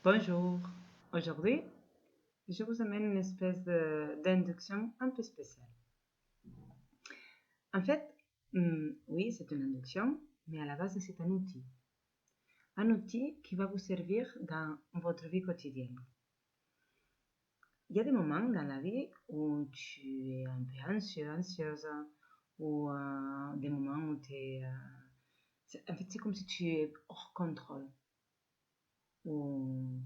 Bonjour. Aujourd'hui, je vous amène une espèce d'induction un peu spéciale. En fait, oui, c'est une induction, mais à la base, c'est un outil. Un outil qui va vous servir dans votre vie quotidienne. Il y a des moments dans la vie où tu es un peu anxieux, anxieuse, ou des moments où tu es... en fait, c'est comme si tu es hors contrôle. Ou,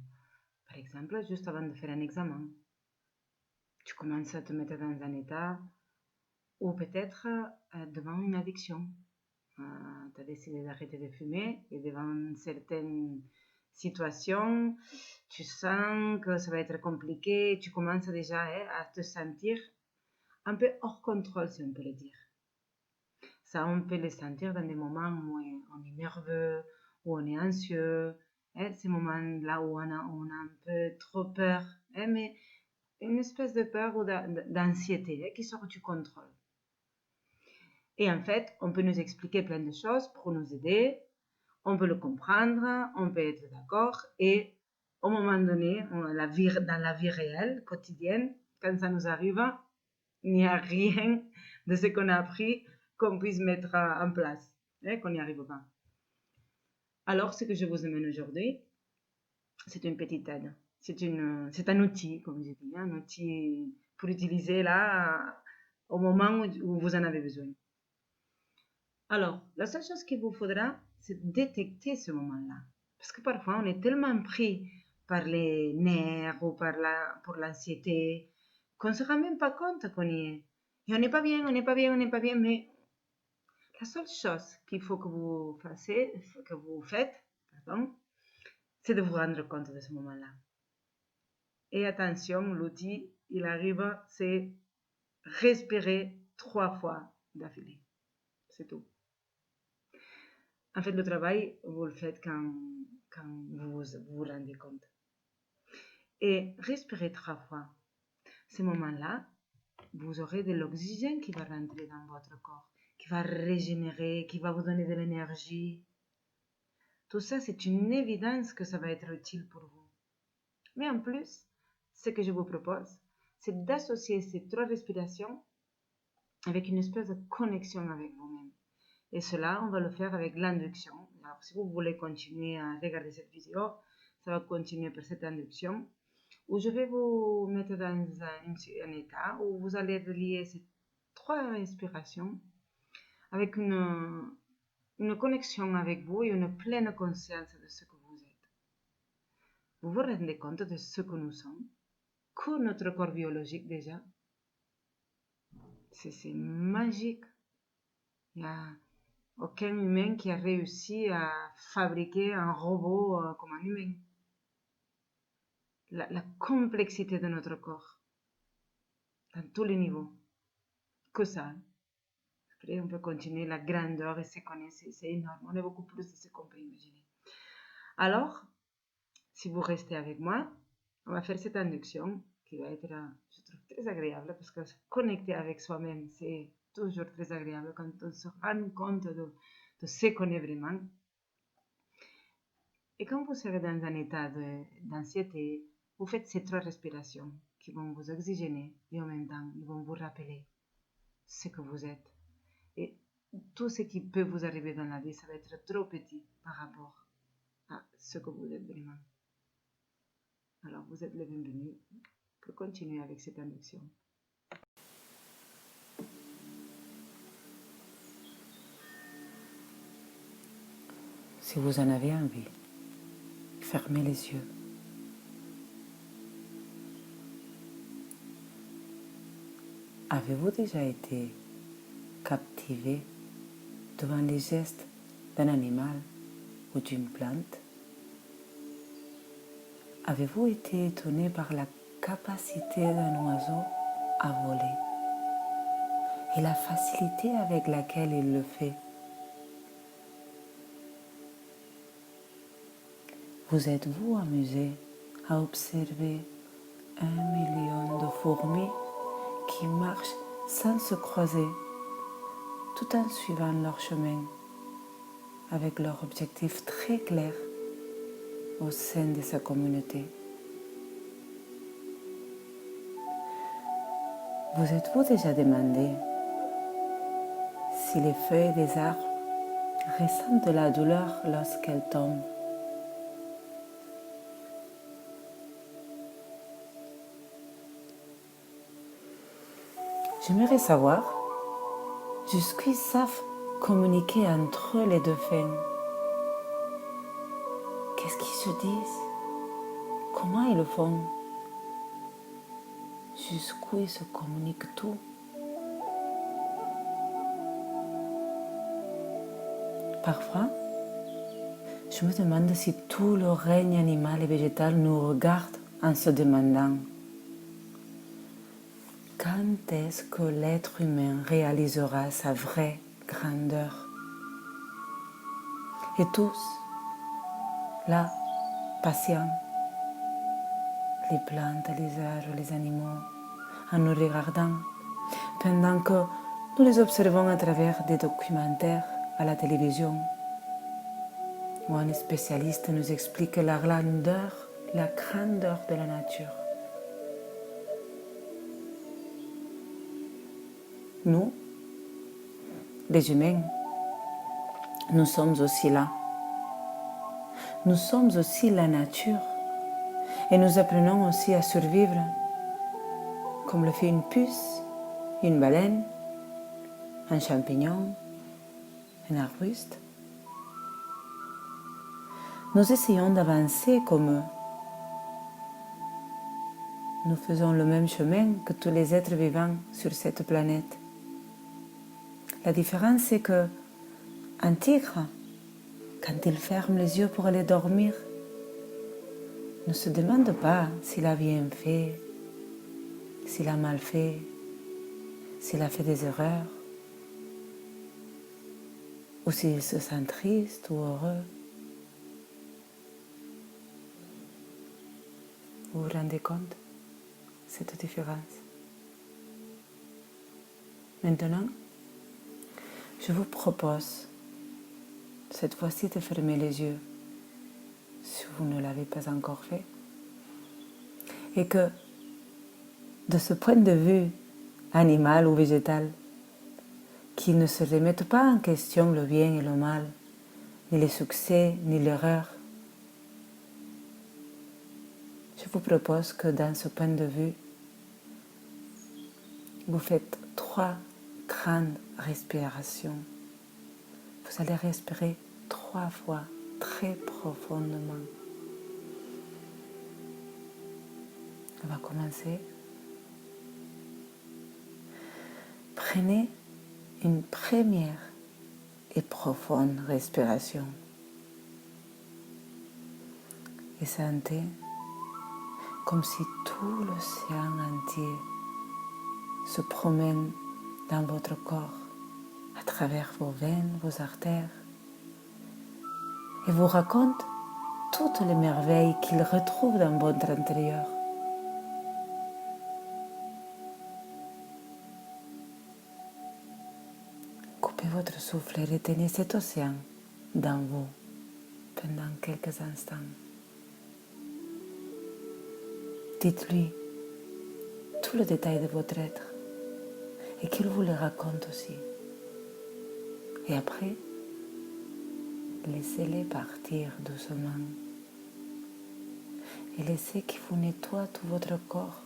par exemple, juste avant de faire un examen, tu commences à te mettre dans un état ou peut-être devant une addiction. Tu as décidé d'arrêter de fumer et devant certaines situations, tu sens que ça va être compliqué, tu commences déjà à te sentir un peu hors contrôle, si on peut le dire. Ça, on peut le sentir dans des moments où on est nerveux, où on est anxieux, ces moments-là où on a un peu trop peur, mais une espèce de peur ou d'anxiété qui sort du contrôle. Et en fait, on peut nous expliquer plein de choses pour nous aider, on peut le comprendre, on peut être d'accord, et au moment donné, dans la vie réelle, quotidienne, quand ça nous arrive, il n'y a rien de ce qu'on a appris qu'on puisse mettre en place, qu'on n'y arrive pas. Alors, ce que je vous amène aujourd'hui, c'est une petite aide. C'est un outil, comme je dis, un outil pour utiliser là au moment où vous en avez besoin. Alors, la seule chose qu'il vous faudra, c'est détecter ce moment-là. Parce que parfois, on est tellement pris par les nerfs ou pour l'anxiété qu'on ne se rend même pas compte qu'on y est. Et on n'est pas bien, on n'est pas bien, on n'est pas bien. Mais la seule chose qu'il faut que vous faites, pardon, c'est de vous rendre compte de ce moment-là. Et attention, l'outil, il arrive, c'est respirer 3 fois d'affilée. C'est tout. En fait, le travail, vous le faites quand vous rendez compte. Et respirez 3 fois. Ces moments-là, vous aurez de l'oxygène qui va rentrer dans votre corps, qui va régénérer, qui va vous donner de l'énergie. Tout ça, c'est une évidence que ça va être utile pour vous. Mais en plus, ce que je vous propose, c'est d'associer ces 3 respirations avec une espèce de connexion avec vous-même. Et cela, on va le faire avec l'induction. Alors, si vous voulez continuer à regarder cette vidéo, ça va continuer par cette induction où je vais vous mettre dans un état où vous allez relier ces 3 respirations avec une connexion avec vous et une pleine conscience de ce que vous êtes. Vous vous rendez compte de ce que nous sommes, que notre corps biologique déjà, c'est magique. Il n'y a aucun humain qui a réussi à fabriquer un robot comme un humain. La complexité de notre corps, dans tous les niveaux. Que ça. Après, on peut continuer la grandeur et ce qu'on est, c'est énorme. On est beaucoup plus de ce qu'on peut imaginer. Alors, si vous restez avec moi, on va faire cette induction qui va être, je trouve, très agréable parce que se connecter avec soi-même, c'est toujours très agréable quand on se rend compte de ce qu'on est vraiment. Et quand vous serez dans un état d'anxiété, vous faites ces 3 respirations qui vont vous oxygéner et en même temps, ils vont vous rappeler ce que vous êtes. Et tout ce qui peut vous arriver dans la vie, ça va être trop petit par rapport à ce que vous êtes vraiment. Alors, vous êtes le bienvenu pour continuer avec cette induction. Si vous en avez envie, fermez les yeux. Avez-vous déjà été captivé devant les gestes d'un animal ou d'une plante? Avez-vous été étonné par la capacité d'un oiseau à voler et la facilité avec laquelle il le fait? Vous êtes-vous amusé à observer 1 million de fourmis qui marchent sans se croiser, tout en suivant leur chemin, avec leur objectif très clair, au sein de sa communauté. Vous êtes-vous déjà demandé si les feuilles des arbres ressentent de la douleur lorsqu'elles tombent? J'aimerais savoir jusqu'où ils savent communiquer entre eux les deux fins. Qu'est-ce qu'ils se disent? Comment ils le font? Jusqu'où ils se communiquent tout? Parfois, je me demande si tout le règne animal et végétal nous regarde en se demandant quand est-ce que l'être humain réalisera sa vraie grandeur. Et tous, là, patients, les plantes, les arbres, les animaux, en nous regardant, pendant que nous les observons à travers des documentaires à la télévision, où un spécialiste nous explique la grandeur de la nature. Nous, les humains, nous sommes aussi là. Nous sommes aussi la nature et nous apprenons aussi à survivre, comme le fait une puce, une baleine, un champignon, un arbuste. Nous essayons d'avancer comme eux. Nous faisons le même chemin que tous les êtres vivants sur cette planète. La différence, c'est que un tigre, quand il ferme les yeux pour aller dormir, ne se demande pas s'il a bien fait, s'il a mal fait, s'il a fait des erreurs, ou s'il se sent triste ou heureux. Vous vous rendez compte, cette différence? Maintenant, je vous propose cette fois-ci de fermer les yeux si vous ne l'avez pas encore fait, et que de ce point de vue animal ou végétal, qui ne se remettent pas en question le bien et le mal, ni les succès, ni l'erreur, je vous propose que dans ce point de vue, vous faites 3 grandes respirations. Vous allez respirer 3 fois très profondément. On va commencer. Prenez une première et profonde respiration. Et sentez comme si tout l'océan entier se promène dans votre corps, à travers vos veines, vos artères, et vous raconte toutes les merveilles qu'il retrouve dans votre intérieur. Coupez votre souffle et retenez cet océan dans vous pendant quelques instants. Dites-lui tout le détail de votre être et qu'il vous le raconte aussi. Et après, laissez-les partir doucement et laissez qu'il vous nettoie tout votre corps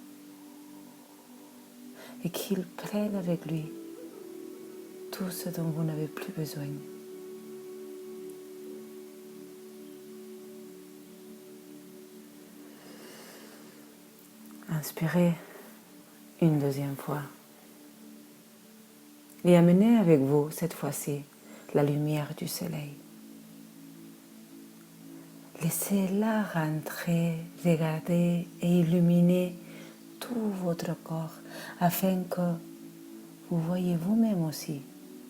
et qu'il prenne avec lui tout ce dont vous n'avez plus besoin. Inspirez une deuxième fois et amenez avec vous cette fois-ci la lumière du soleil. Laissez-la rentrer, regarder et illuminer tout votre corps afin que vous voyez vous-même aussi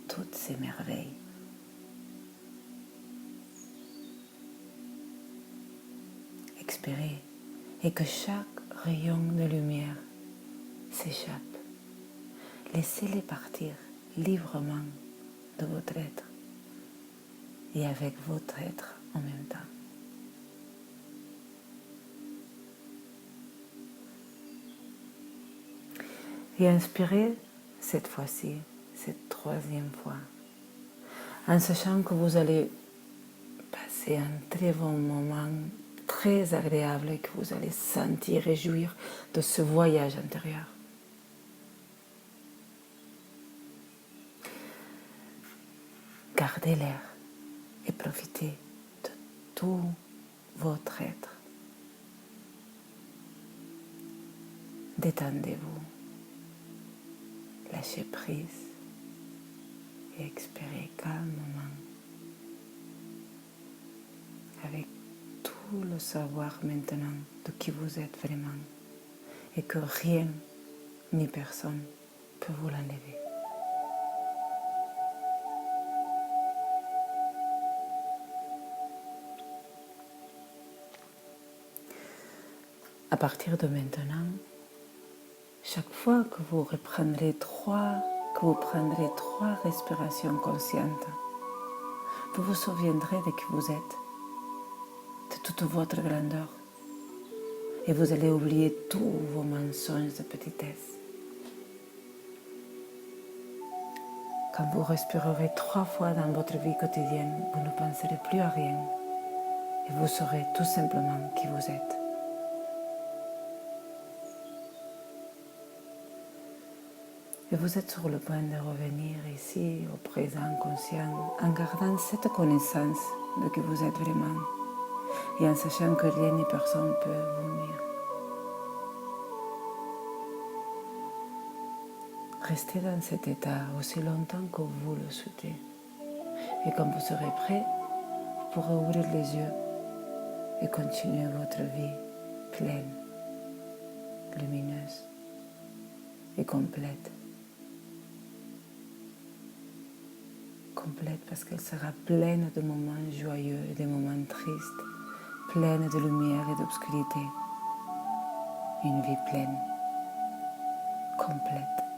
toutes ces merveilles. Expirez et que chaque rayon de lumière s'échappe. Laissez-les partir librement de votre être et avec votre être en même temps. Et inspirez cette fois-ci, cette troisième fois, en sachant que vous allez passer un très bon moment, très agréable, et que vous allez sentir et jouir de ce voyage intérieur. Gardez l'air et profitez de tout votre être. Détendez-vous, lâchez prise et expirez calmement avec tout le savoir maintenant de qui vous êtes vraiment et que rien ni personne peut vous l'enlever. À partir de maintenant, chaque fois que vous prendrez trois respirations conscientes, vous vous souviendrez de qui vous êtes, de toute votre grandeur, et vous allez oublier tous vos mensonges de petitesse. Quand vous respirerez 3 fois dans votre vie quotidienne, vous ne penserez plus à rien et vous saurez tout simplement qui vous êtes. Et vous êtes sur le point de revenir ici, au présent conscient, en gardant cette connaissance de qui vous êtes vraiment et en sachant que rien ni personne peut vous nuire. Restez dans cet état aussi longtemps que vous le souhaitez. Et quand vous serez prêt, vous pourrez ouvrir les yeux et continuer votre vie pleine, lumineuse et complète. Complète parce qu'elle sera pleine de moments joyeux et de moments tristes, pleine de lumière et d'obscurité. Une vie pleine, complète.